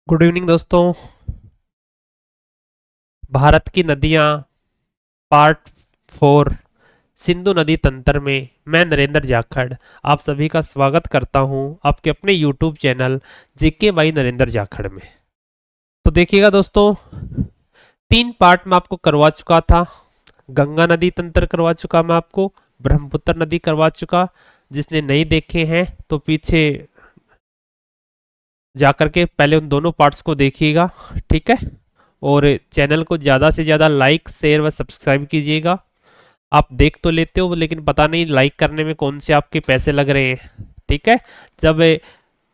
Good evening दोस्तों। भारत की नदियां पार्ट 4 सिंधु नदी तंत्र में मैं नरेंद्र जाखड़ आप सभी का स्वागत करता हूं आपके अपने YouTube channel JK by Narendra Jakhar में। तो देखिएगा दोस्तों, 3 पार्ट में आपको करवा चुका था। गंगा नदी तंत्र करवा चुका मैं आपको, ब्रह्मपुत्र नदी करवा चुका। जिसने नहीं देखे हैं तो पीछे जाकर के पहले उन दोनों पार्ट्स को देखिएगा, ठीक है। और चैनल को ज़्यादा से ज़्यादा लाइक शेयर व सब्सक्राइब कीजिएगा। आप देख तो लेते हो लेकिन पता नहीं लाइक करने में कौन से आपके पैसे लग रहे हैं, ठीक है। जब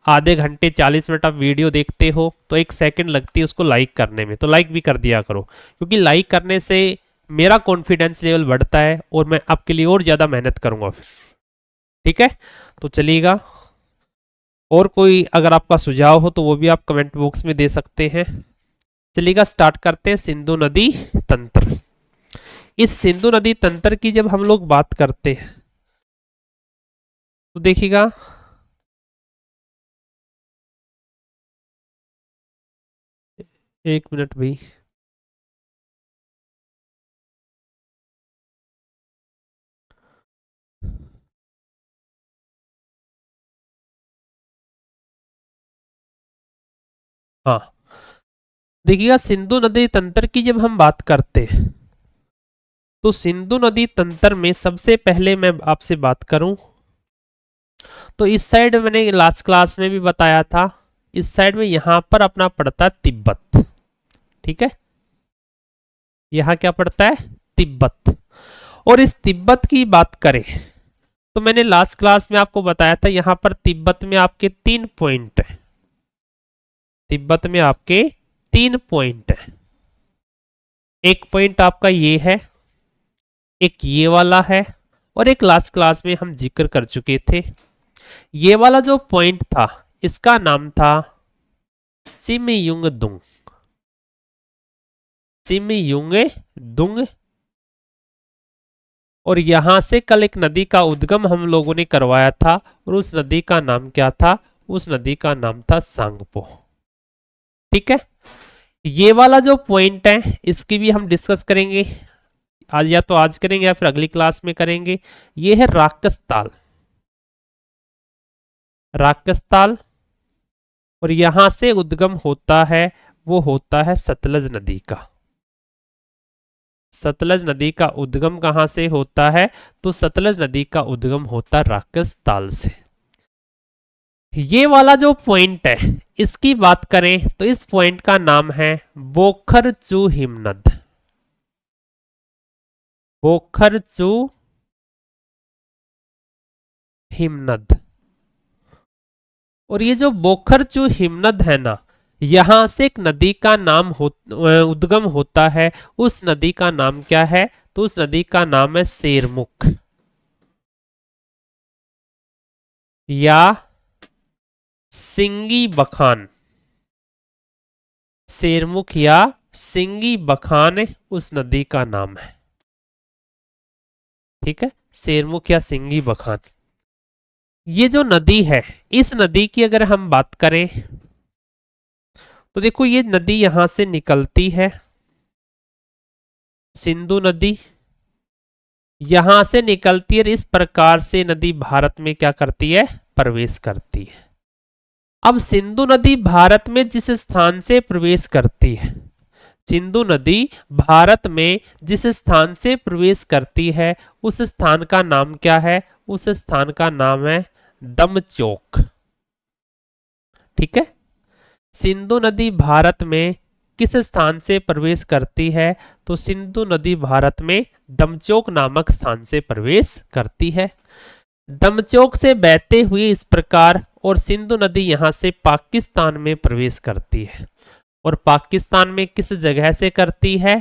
आधे घंटे 40 मिनट आप वीडियो देखते हो तो 1 सेकंड लगती है उसको लाइक करने में, तो लाइक भी कर दिया करो, क्योंकि लाइक करने से मेरा कॉन्फिडेंस लेवल बढ़ता है और मैं आपके लिए और ज़्यादा मेहनत करूँगा फिर, ठीक है। तो चलिएगा, और कोई अगर आपका सुझाव हो तो वो भी आप कमेंट बॉक्स में दे सकते हैं। चलिएगा स्टार्ट करते हैं सिंधु नदी तंत्र। इस सिंधु नदी तंत्र की जब हम लोग बात करते हैं तो देखिएगा, एक मिनट भाई। हाँ, देखिएगा सिंधु नदी तंत्र की जब हम बात करते हैं तो सिंधु नदी तंत्र में सबसे पहले मैं आपसे बात करूं तो इस साइड मैंने लास्ट क्लास में भी बताया था, इस साइड में यहां पर अपना पड़ता है तिब्बत, ठीक है। यहां क्या पड़ता है? तिब्बत। और इस तिब्बत की बात करें तो मैंने लास्ट क्लास में आपको बताया था यहां पर तिब्बत में आपके 3 पॉइंट है। तिब्बत में आपके 3 पॉइंट है। एक पॉइंट आपका ये है, एक ये वाला है, और एक लास्ट क्लास में हम जिक्र कर चुके थे। ये वाला जो पॉइंट था इसका नाम था सिमयुंगदुंग। सिमयुंगदुंग। और यहां से कल एक नदी का उद्गम हम लोगों ने करवाया था और उस नदी का नाम क्या था? उस नदी का नाम था सांगपो, ठीक है। ये वाला जो पॉइंट है इसकी भी हम डिस्कस करेंगे आज, या तो आज करेंगे या फिर अगली क्लास में करेंगे। ये है राकसताल। राकसताल। और यहां से उद्गम होता है वो होता है सतलज नदी का। सतलज नदी का उद्गम कहां से होता है? तो सतलज नदी का उद्गम होता है राकसताल से। ये वाला जो पॉइंट है इसकी बात करें तो इस पॉइंट का नाम है बोखरचू हिमनद। बोखरचू हिमनद। और ये जो बोखरचू हिमनद है ना, यहां से एक नदी का नाम उद्गम होता है। उस नदी का नाम क्या है? तो उस नदी का नाम है शेरमुख या सिंगी बखान। शेरमुख या सिंगी बखान उस नदी का नाम है, ठीक है। शेरमुख या सिंगी बखान। ये जो नदी है, इस नदी की अगर हम बात करें तो देखो ये नदी यहां से निकलती है, सिंधु नदी यहां से निकलती है और इस प्रकार से नदी भारत में क्या करती है? प्रवेश करती है। अब सिंधु नदी भारत में जिस स्थान से प्रवेश करती है, सिंधु नदी भारत में जिस स्थान से प्रवेश करती है उस स्थान का नाम क्या है? उस स्थान का नाम है दमचौक, ठीक है। सिंधु नदी भारत में किस स्थान से प्रवेश करती है? तो सिंधु नदी भारत में दमचौक नामक स्थान से प्रवेश करती है। दमचौक से बहते हुए इस प्रकार, और सिंधु नदी यहां से पाकिस्तान में प्रवेश करती है। और पाकिस्तान में किस जगह से करती है?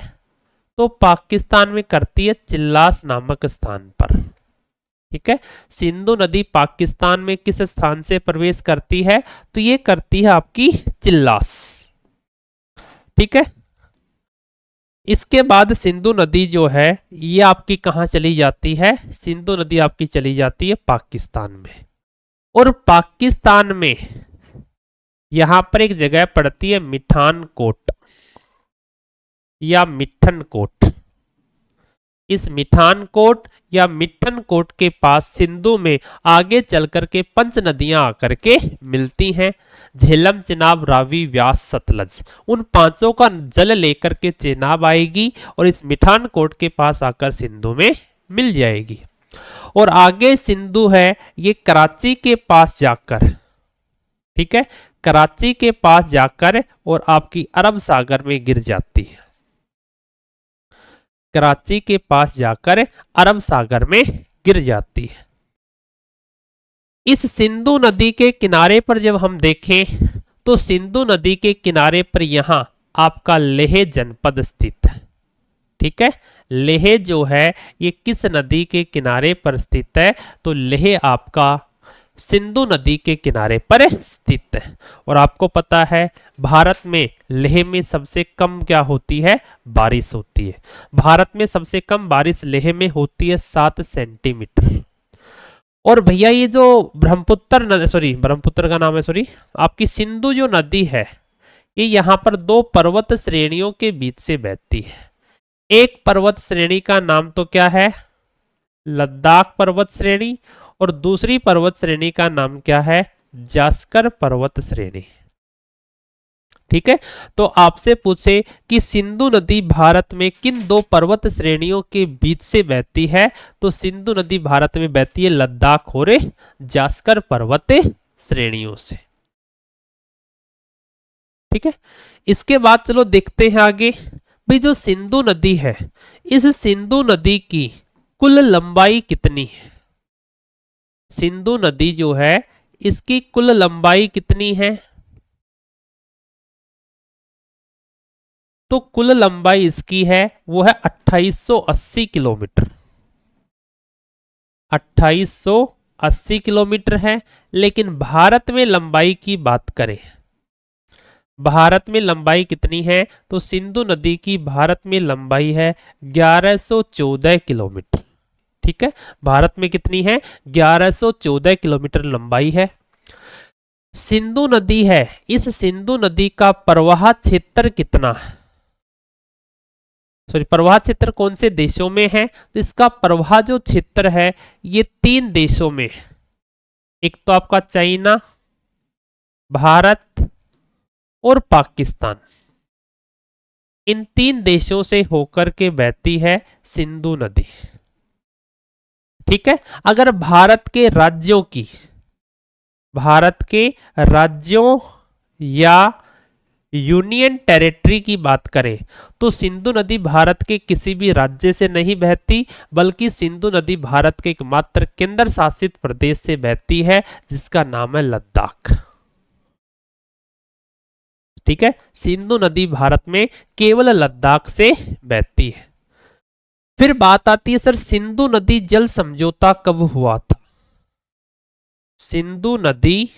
तो पाकिस्तान में करती है चिल्लास नामक स्थान पर, ठीक है। सिंधु नदी पाकिस्तान में किस स्थान से प्रवेश करती है? तो ये करती है आपकी चिल्लास, ठीक है। इसके बाद सिंधु नदी जो है ये आपकी कहां चली जाती है? सिंधु नदी आपकी चली जाती है पाकिस्तान में। और पाकिस्तान में यहां पर एक जगह पड़ती है मिठानकोट या मिठनकोट। इस मिठानकोट या मिठनकोट के पास सिंधु में आगे चल करके 5 नदियां आकर के मिलती हैं। झेलम, चेनाब, रावी, व्यास, सतलज। उन पांचों का जल लेकर के चेनाब आएगी और इस मिठानकोट के पास आकर सिंधु में मिल जाएगी। और आगे सिंधु है ये कराची के पास जाकर, ठीक है, कराची के पास जाकर और आपकी अरब सागर में गिर जाती है। कराची के पास जाकर अरब सागर में गिर जाती है। इस सिंधु नदी के किनारे पर जब हम देखें तो सिंधु नदी के किनारे पर यहां आपका लेह जनपद स्थित है। ठीक है, लेह जो है ये किस नदी के किनारे पर स्थित है? तो लेह आपका सिंधु नदी के किनारे पर स्थित है। और आपको पता है भारत में लेह में सबसे कम क्या होती है? बारिश होती है। भारत में सबसे कम बारिश लेह में होती है 7 सेंटीमीटर। और भैया ये जो ब्रह्मपुत्र का नाम है, आपकी सिंधु जो नदी है ये यहाँ पर 2 पर्वत श्रेणियों के बीच से बहती है। एक पर्वत श्रेणी का नाम तो क्या है? लद्दाख पर्वत श्रेणी। और दूसरी पर्वत श्रेणी का नाम क्या है? जास्कर पर्वत श्रेणी। ठीक है, तो आपसे पूछे कि सिंधु नदी भारत में किन 2 पर्वत श्रेणियों के बीच से बहती है? तो सिंधु नदी भारत में बहती है लद्दाख और जास्कर पर्वत श्रेणियों से। ठीक है, इसके बाद चलो देखते हैं आगे। भाई जो सिंधु नदी है, इस सिंधु नदी की कुल लंबाई कितनी है? सिंधु नदी जो है इसकी कुल लंबाई कितनी है? तो कुल लंबाई इसकी है वो है 2880 किलोमीटर। 2880 किलोमीटर है। लेकिन भारत में लंबाई की बात करें, भारत में लंबाई कितनी है? तो सिंधु नदी की भारत में लंबाई है 1114 किलोमीटर। ठीक है, भारत में कितनी है? 1114 किलोमीटर लंबाई है। सिंधु नदी है, इस सिंधु नदी का प्रवाह क्षेत्र कितना है? प्रवाह क्षेत्र कौन से देशों में है? तो इसका प्रवाह जो क्षेत्र है ये 3 देशों में। एक तो आपका चाइना, भारत और पाकिस्तान। इन 3 देशों से होकर के बहती है सिंधु नदी। ठीक है, अगर भारत के राज्यों या यूनियन टेरिटरी की बात करें तो सिंधु नदी भारत के किसी भी राज्य से नहीं बहती, बल्कि सिंधु नदी भारत के एकमात्र केंद्र शासित प्रदेश से बहती है जिसका नाम है लद्दाख। ठीक है, सिंधु नदी भारत में केवल लद्दाख से बहती है। फिर बात आती है सर सिंधु नदी जल समझौता कब हुआ था? सिंधु नदी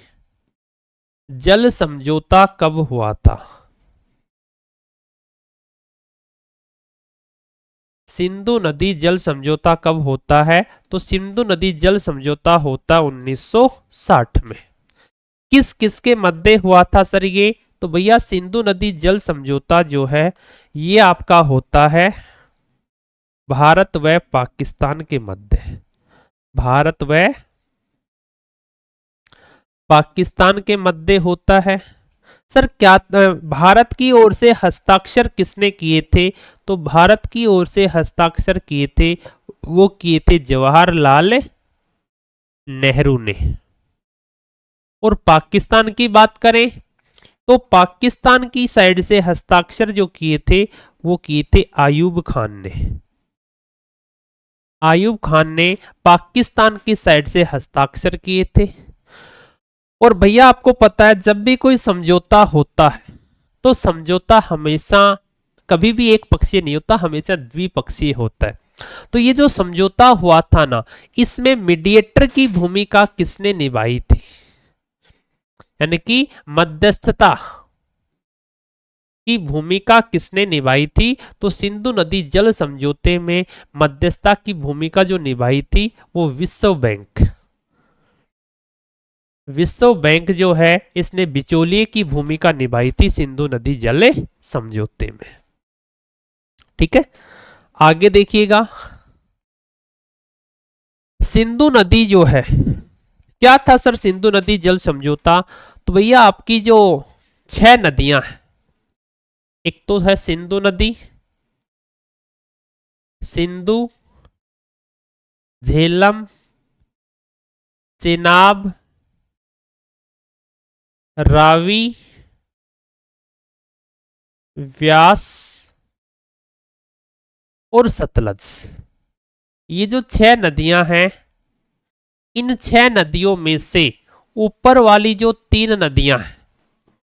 जल समझौता कब हुआ था? सिंधु नदी जल समझौता कब होता है? तो सिंधु नदी जल समझौता होता 1960 में। किस किस के मध्य हुआ था सर ये? तो भैया सिंधु नदी जल समझौता जो है ये आपका होता है भारत व पाकिस्तान के मध्य। भारत व पाकिस्तान के मध्य होता है। सर क्या भारत की ओर से हस्ताक्षर किसने किए थे? तो भारत की ओर से हस्ताक्षर किए थे वो किए थे जवाहरलाल नेहरू ने। और पाकिस्तान की बात करें तो पाकिस्तान की साइड से हस्ताक्षर जो किए थे वो किए थे आयूब खान ने। आयूब खान ने पाकिस्तान की साइड से हस्ताक्षर किए थे। और भैया आपको पता है जब भी कोई समझौता होता है तो समझौता हमेशा कभी भी एक पक्षीय नहीं होता, हमेशा द्विपक्षीय होता है। तो ये जो समझौता हुआ था ना, इसमें मीडिएटर की भूमिका किसने निभाई थी? यानी कि मध्यस्थता की भूमिका किसने निभाई थी? तो सिंधु नदी जल समझौते में मध्यस्थता की भूमिका जो निभाई थी वो विश्व बैंक विश्व बैंक जो है इसने बिचौलिए की भूमिका निभाई थी सिंधु नदी जल समझौते में। ठीक है, आगे देखिएगा, सिंधु नदी जो है, क्या था सर सिंधु नदी जल समझौता? तो भैया आपकी जो 6 नदियां हैं, एक तो है सिंधु नदी, सिंधु, झेलम, चेनाब, रावी, व्यास और सतलज। ये जो 6 नदियां हैं, इन 6 नदियों में से ऊपर वाली जो 3 नदियां हैं,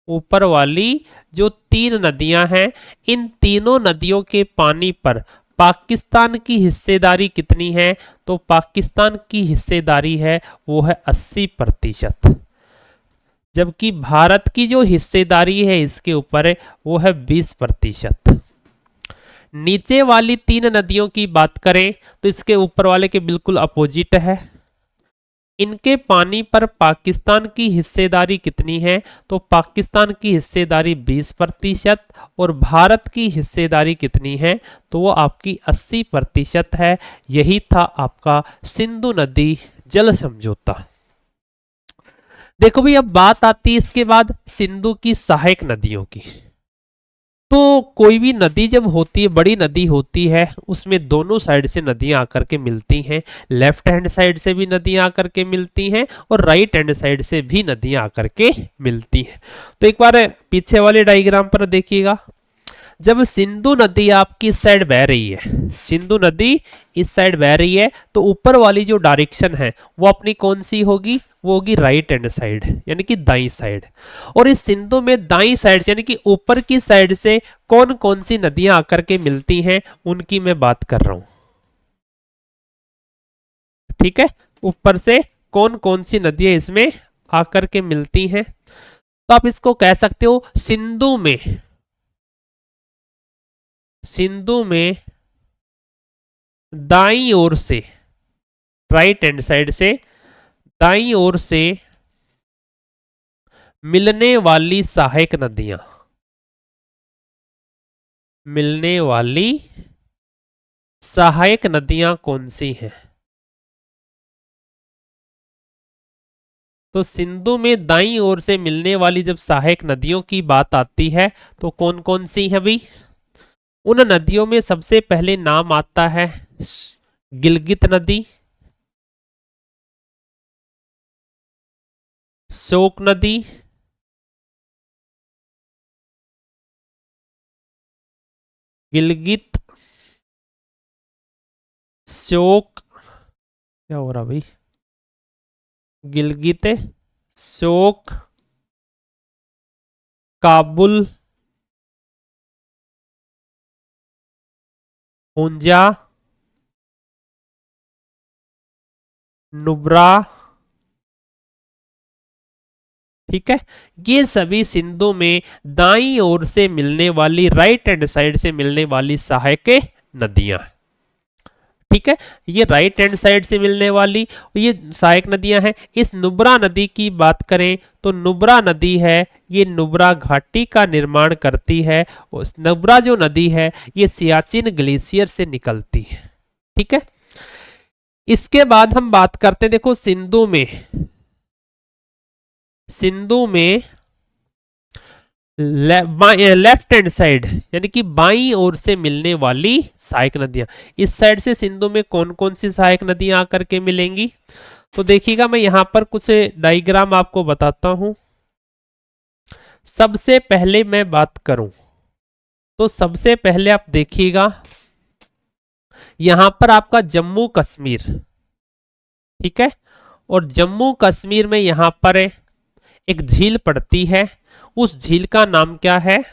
ऊपर वाली जो 3 नदियां हैं, इन तीनों नदियों के पानी पर पाकिस्तान की हिस्सेदारी कितनी है? तो पाकिस्तान की हिस्सेदारी है वो है 80%, जबकि भारत की जो हिस्सेदारी है इसके ऊपर है वो है 20%। नीचे वाली 3 नदियों की बात करें तो इसके ऊपर वाले के बिल्कुल अपोजिट है। इनके पानी पर पाकिस्तान की हिस्सेदारी कितनी है? तो पाकिस्तान की हिस्सेदारी 20% और भारत की हिस्सेदारी कितनी है? तो वो आपकी 80% है। यही था आपका सिंधु नदी जल समझौता। देखो भी अब बात आती है इसके बाद सिंधु की सहायक नदियों की। तो कोई भी नदी जब होती है, बड़ी नदी होती है, उसमें दोनों साइड से नदियां आकर के मिलती हैं। लेफ्ट हैंड साइड से भी नदियां आकर के मिलती हैं और राइट हैंड साइड से भी नदियां आकर के मिलती हैं। तो एक बार पीछे वाले डायग्राम पर देखिएगा, जब सिंधु नदी आपकी इस साइड बह रही है, सिंधु नदी इस साइड बह रही है, तो ऊपर वाली जो डायरेक्शन है वो अपनी कौन सी होगी? वो होगी राइट हैंड साइड, यानी कि दाई साइड। और इस सिंधु में दाई साइड यानी कि ऊपर की साइड से कौन कौन सी नदियां आकर के मिलती हैं, उनकी मैं बात कर रहा हूं। ठीक है, ऊपर से कौन कौन सी नदियां इसमें आकर के मिलती हैं? तो आप इसको कह सकते हो सिंधु में दाईं ओर से, राइट हैंड साइड से दाईं ओर से मिलने वाली सहायक नदियां, मिलने वाली सहायक नदियां कौन सी हैं? तो सिंधु में दाईं ओर से मिलने वाली जब सहायक नदियों की बात आती है तो कौन कौन सी है भाई? उन नदियों में सबसे पहले नाम आता है गिलगित नदी, शोक नदी, गिलगित, शोक, क्या हो रहा भाई? गिलगित, शोक, काबुल, ऊंजा, नुब्रा। ठीक है, ये सभी सिंधु में दाईं ओर से मिलने वाली, राइट हैंड साइड से मिलने वाली सहायक नदियां। ठीक है, ये राइट हैंड साइड से मिलने वाली ये सहायक नदियां हैं। इस नुब्रा नदी की बात करें तो नुब्रा नदी है, ये नुब्रा घाटी का निर्माण करती है। उस नुब्रा जो नदी है ये सियाचिन ग्लेशियर से निकलती है। ठीक है, इसके बाद हम बात करते हैं, देखो सिंधु में लेफ्ट हैंड साइड यानी कि बाईं ओर से मिलने वाली सहायक नदियां, इस साइड से सिंधु में कौन कौन सी सहायक नदियां आकर के मिलेंगी? तो देखिएगा, मैं यहां पर कुछ डायग्राम आपको बताता हूं। सबसे पहले मैं बात करूं तो सबसे पहले आप देखिएगा, यहां पर आपका जम्मू कश्मीर, ठीक है, और जम्मू कश्मीर में यहां पर एक झील पड़ती है। उस झील का नाम क्या है?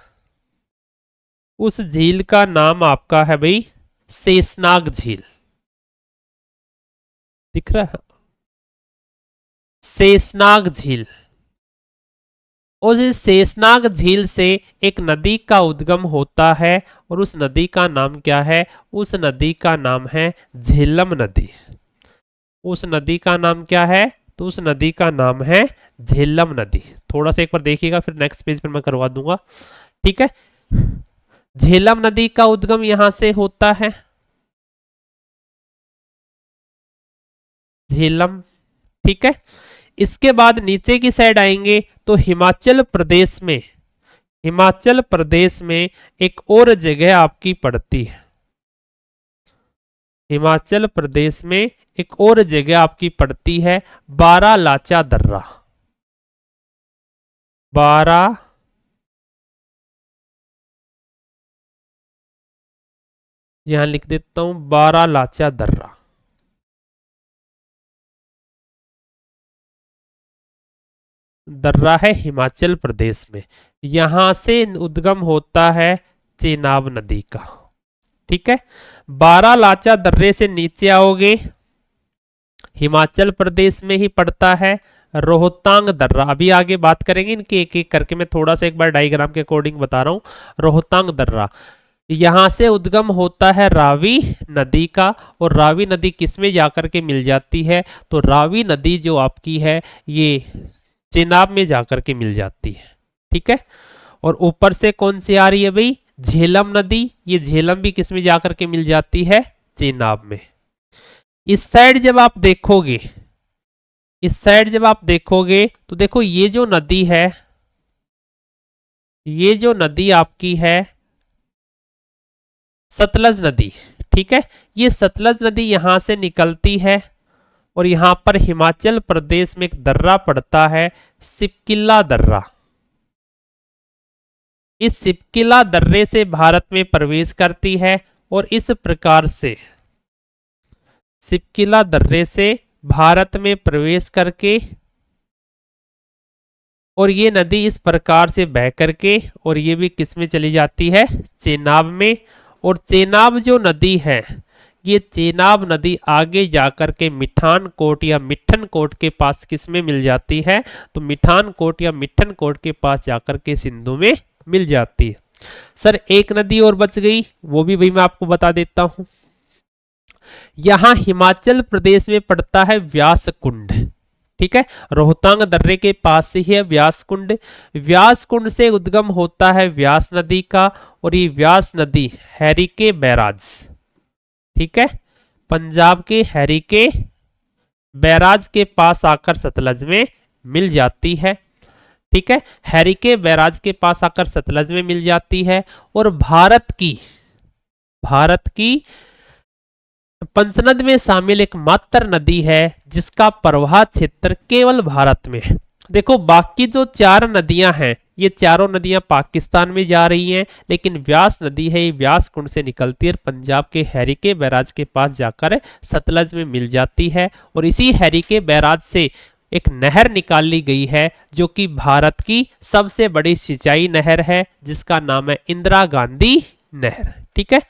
उस झील का नाम आपका है भाई शेषनाग झील। दिख रहा है? शेषनाग झील। और इस शेषनाग झील से एक नदी का उद्गम होता है और उस नदी का नाम क्या है? उस नदी का नाम है झेलम नदी। उस नदी का नाम क्या है? तो उस नदी का नाम है झेलम नदी। थोड़ा सा एक बार देखिएगा, फिर नेक्स्ट पेज पर मैं करवा दूंगा। ठीक है, झेलम नदी का उद्गम यहां से होता है, झेलम। ठीक है, इसके बाद नीचे की साइड आएंगे तो हिमाचल प्रदेश में, हिमाचल प्रदेश में एक और जगह आपकी पड़ती है, हिमाचल प्रदेश में एक और जगह आपकी पड़ती है बारालाचा दर्रा। यहां लिख देता हूं बारालाचा दर्रा। दर्रा है हिमाचल प्रदेश में, यहां से उद्गम होता है चेनाब नदी का। ठीक है, बारालाचा दर्रे से नीचे आओगे, हिमाचल प्रदेश में ही पड़ता है रोहतांग दर्रा। अभी आगे बात करेंगे इनके एक एक करके, मैं थोड़ा सा एक बार डायग्राम के अकॉर्डिंग बता रहा हूं। रोहतांग दर्रा, यहां से उद्गम होता है रावी नदी का, और रावी नदी किस में जाकर के मिल जाती है, तो रावी नदी जो आपकी है ये चेनाब में जाकर के मिल जाती है। ठीक है, और ऊपर से कौन सी आ रही है भाई, झेलम नदी, ये झेलम भी किस में जाकर के मिल जाती है, चेनाब में। इस साइड जब आप देखोगे, इस साइड जब आप देखोगे तो देखो ये जो नदी है, ये जो नदी आपकी है सतलज नदी। ठीक है, ये सतलज नदी यहां से निकलती है, और यहां पर हिमाचल प्रदेश में एक दर्रा पड़ता है सिपकिला दर्रा। इस सिपकिला दर्रे से भारत में प्रवेश करती है, और इस प्रकार से सिपकिला दर्रे से भारत में प्रवेश करके, और ये नदी इस प्रकार से बह करके, और ये भी किस में चली जाती है, चेनाब में। और चेनाब जो नदी है, ये चेनाब नदी आगे जाकर के मिठान कोट या मिठन कोट के पास किस में मिल जाती है, तो मिठान कोट या मिठन कोट के पास जाकर के सिंधु में मिल जाती है। सर एक नदी और बच गई, वो भी भाई मैं आपको बता देता हूं। यहां हिमाचल प्रदेश में पड़ता है व्यास कुंड। ठीक है, रोहतांग दर्रे के पास से ही है व्यास कुंड। व्यास कुंड से उद्गम होता है व्यास नदी का, और ये व्यास नदी हैरिके बैराज, ठीक है, पंजाब के हैरिके बैराज के पास आकर सतलज में मिल जाती है। ठीक है, हैरिके बैराज के पास आकर सतलज में मिल जाती है, और भारत की पंचनद में शामिल एकमात्र नदी है जिसका प्रवाह क्षेत्र केवल भारत में है। देखो बाकी जो 4 नदियां हैं, ये चारों नदियां पाकिस्तान में जा रही हैं, लेकिन व्यास नदी है ये व्यास कुंड से निकलती है, पंजाब के हैरिके बैराज के पास जाकर सतलज में मिल जाती है। और इसी हैरिके बैराज से एक नहर निकाली गई है जो कि भारत की सबसे बड़ी सिंचाई नहर है, जिसका नाम है इंदिरा गांधी नहर। ठीक है,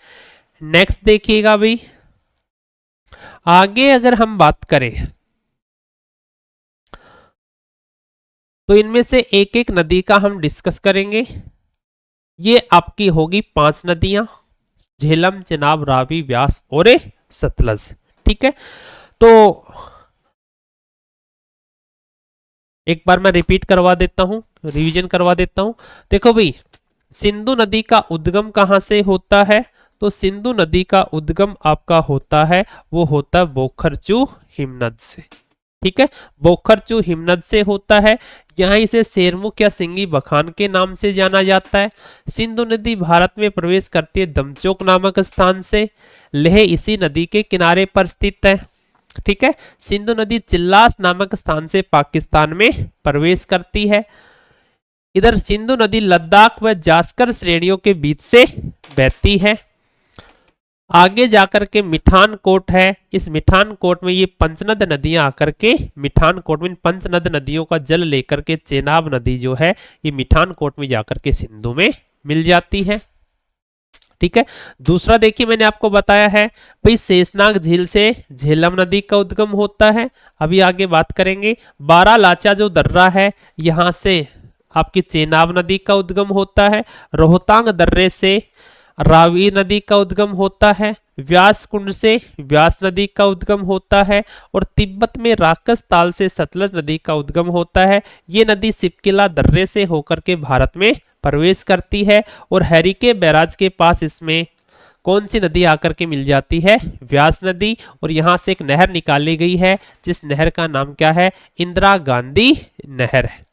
नेक्स्ट देखिएगा भाई, आगे अगर हम बात करें तो इनमें से एक एक नदी का हम डिस्कस करेंगे। ये आपकी होगी 5 नदियां, झेलम, चेनाब, रावी, व्यास और सतलज। ठीक है, तो एक बार मैं रिपीट करवा देता हूं, रिवीजन करवा देता हूं। देखो भाई, सिंधु नदी का उद्गम कहां से होता है, तो सिंधु नदी का उद्गम आपका होता है, वो होता है बोखरचू हिमनद से। ठीक है, बोखरचू हिमनद से होता है। यहाँ इसे शेरमुख या सिंगी बखान के नाम से जाना जाता है। सिंधु नदी भारत में प्रवेश करती है दमचोक नामक स्थान से। लेह इसी नदी के किनारे पर स्थित है। ठीक है, सिंधु नदी चिल्लास नामक स्थान से पाकिस्तान में प्रवेश करती है। इधर सिंधु नदी लद्दाख व जास्कर श्रेणियों के बीच से बहती है। आगे जाकर के मिठान कोट है, इस मिठान कोट में ये पंचनद नदियां आकर के मिठान कोट में पंचनद नदियों का जल लेकर के चेनाब नदी जो है ये मिठान कोट में जाकर के सिंधु में मिल जाती है। ठीक है, दूसरा देखिए मैंने आपको बताया है भाई शेषनाग झील से झेलम नदी का उद्गम होता है। अभी आगे बात करेंगे। बारालाचा जो दर्रा है यहां से आपकी चेनाब नदी का उद्गम होता है। रोहतांग दर्रे से रावी नदी का उद्गम होता है। व्यास कुंड से व्यास नदी का उद्गम होता है और तिब्बत में राकस ताल से सतलज नदी का उद्गम होता है। ये नदी सिपकिला दर्रे से होकर के भारत में प्रवेश करती है और हरिके बैराज के पास इसमें कौन सी नदी आकर के मिल जाती है? व्यास नदी। और यहां से एक नहर निकाली गई है जिस नहर का नाम क्या है? इंदिरा गांधी नहर है।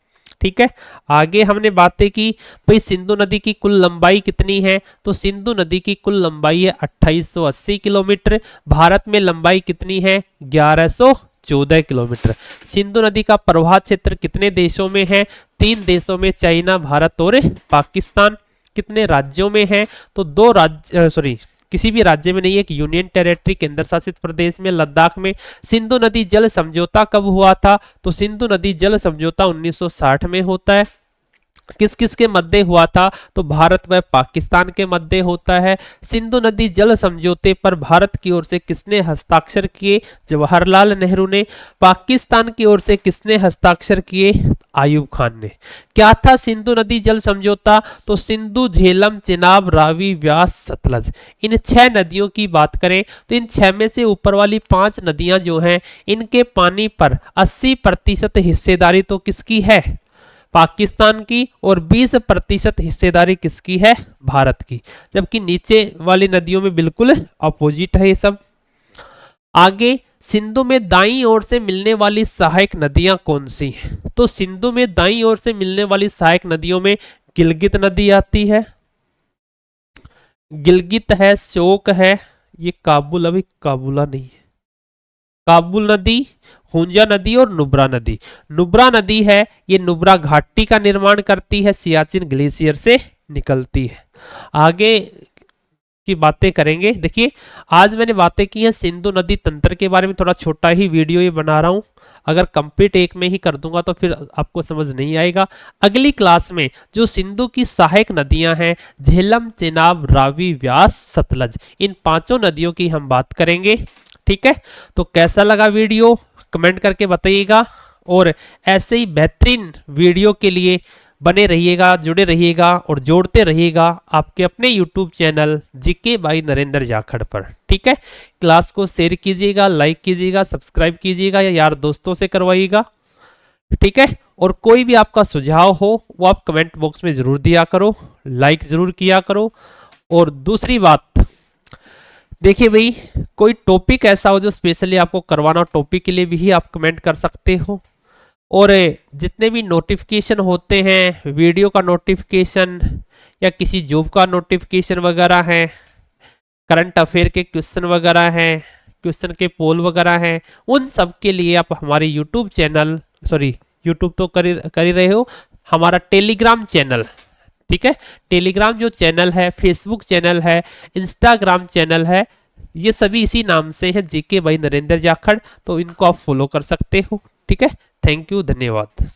ठीक है, आगे हमने बातें की भाई सिंधु नदी की कुल लंबाई कितनी है, तो सिंधु नदी की कुल लंबाई है 2880 किलोमीटर। भारत में लंबाई कितनी है? 1114 किलोमीटर। सिंधु नदी का प्रवाह क्षेत्र कितने देशों में है? 3 देशों में, चाइना, भारत और पाकिस्तान। कितने राज्यों में है? तो 2 राज्य, किसी भी राज्य में नहीं, एक यूनियन टेरिटरी केंद्र शासित प्रदेश में, लद्दाख में। सिंधु नदी जल समझौता कब हुआ था? तो सिंधु नदी जल समझौता 1960 में होता है। किस किस के मध्य हुआ था? तो भारत व पाकिस्तान के मध्य होता है। सिंधु नदी जल समझौते पर भारत की ओर से किसने हस्ताक्षर किए? जवाहरलाल नेहरू ने। पाकिस्तान की ओर से किसने हस्ताक्षर किए? आयूब खान ने। क्या था सिंधु नदी जल समझौता? तो सिंधु, झेलम, चिनाब, रावी, व्यास, सतलज, इन 6 नदियों की बात करें तो इन 6 में से ऊपर वाली 5 नदियां जो हैं इनके पानी पर 80% हिस्सेदारी तो किसकी है? पाकिस्तान की। और 20% हिस्सेदारी किसकी है? भारत की। जबकि नीचे वाली नदियों में बिल्कुल अपोजिट है ये सब। आगे, सिंधु में दाईं ओर से मिलने वाली सहायक नदियां कौन सी हैं? तो सिंधु में दाईं ओर से मिलने वाली सहायक नदियों में गिलगित नदी आती है, गिलगित है, श्योक है, ये काबुल, अभी काबुला नहीं है, काबुल नदी, हुंजा नदी और नुब्रा नदी। नुब्रा नदी है, ये नुब्रा घाटी का निर्माण करती है, सियाचिन ग्लेशियर से निकलती है। आगे की बातें करेंगे। देखिए, आज मैंने बातें की हैं सिंधु नदी तंत्र के बारे में, थोड़ा छोटा ही वीडियो ये बना रहा हूं। अगर कंप्लीट एक में ही कर दूंगा तो फिर आपको समझ नहीं आएगा। अगली क्लास में जो सिंधु की सहायक नदियां हैं, झेलम, चेनाब, रावी, व्यास, सतलज, इन 5 नदियों की हम बात करेंगे। ठीक है, तो कैसा लगा वीडियो कमेंट करके बताइएगा और ऐसे ही बेहतरीन वीडियो के लिए बने रहिएगा, जुड़े रहिएगा और जोड़ते रहिएगा आपके अपने YouTube channel GK by Narendra Jakhar पर। ठीक है, क्लास को शेयर कीजिएगा, लाइक कीजिएगा, सब्सक्राइब कीजिएगा या यार दोस्तों से करवाइएगा। ठीक है, और कोई भी आपका सुझाव हो वो आप कमेंट बॉक्स में जरूर दिया करो, लाइक जरूर किया करो। और दूसरी बात, देखिए भाई, कोई टॉपिक ऐसा हो जो स्पेशली आपको करवाना हो, टॉपिक के लिए भी आप कमेंट कर सकते हो। और जितने भी नोटिफिकेशन होते हैं, वीडियो का नोटिफिकेशन या किसी जॉब का नोटिफिकेशन वगैरह है, करंट अफेयर के क्वेश्चन वगैरह हैं, क्वेश्चन के पोल वगैरह हैं, उन सब के लिए आप हमारे यूट्यूब चैनल, यूट्यूब तो कर ही रहे हो, हमारा टेलीग्राम चैनल, ठीक है, टेलीग्राम जो चैनल है, फेसबुक चैनल है, इंस्टाग्राम चैनल है, ये सभी इसी नाम से है, जीके बाई नरेंद्र जाखड़। तो इनको आप फॉलो कर सकते हो। ठीक है, थैंक यू, धन्यवाद।